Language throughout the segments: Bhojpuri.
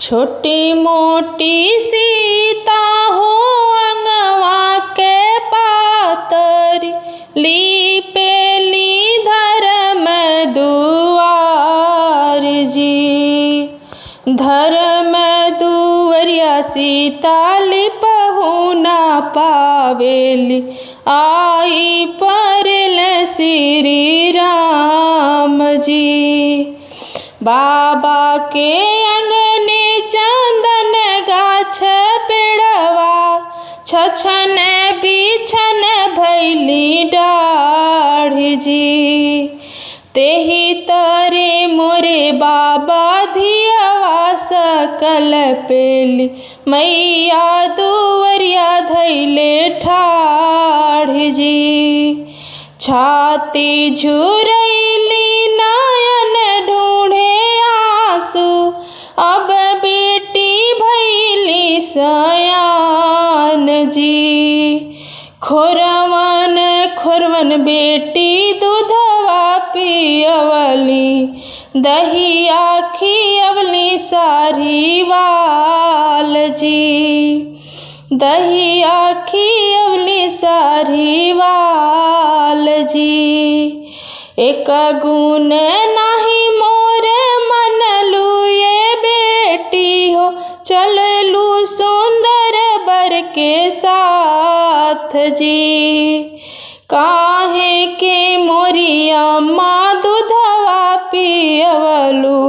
छोटी मोटी सीता हो अंगवा के पातरी, लीपेली धर्म दुआर जी। धर्म दुवरिया सीता लिपहु ना पावेली, आई परल श्री राम जी। बाबा के अंगने चंदन गाछ पेड़वा, छछन बिछन भैली डाढ़ी जी। तेही तरे मोरे बाबा धियावा सकल पेली, मैया दुवरिया धैले ठाढ़ जी। छाती झुरैली नयन ढूंढे आंसू, अब बेटी भैली सयान जी। खोरवन खोरवन बेटी दूधवा पियवली, दहिया खियवली सारीवाल जी। दहिया खियवली सारीवाल जी। एक गुण नाही मोर मनलू ये बेटी हो, चललू सुंदर बर के साथ जी। काहे के मोरी अम्मा दूधवा पियवलू,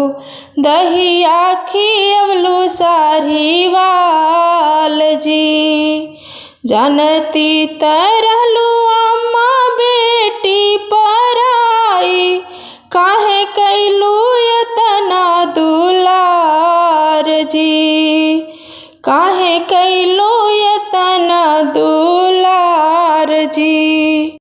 दहिया खियवलू सारीवाल जी। जानती तरहलू अम्मा बेटी पराई, काहे कैलू यतना दुलार जी। काहे कैलू यतना दुलार जी।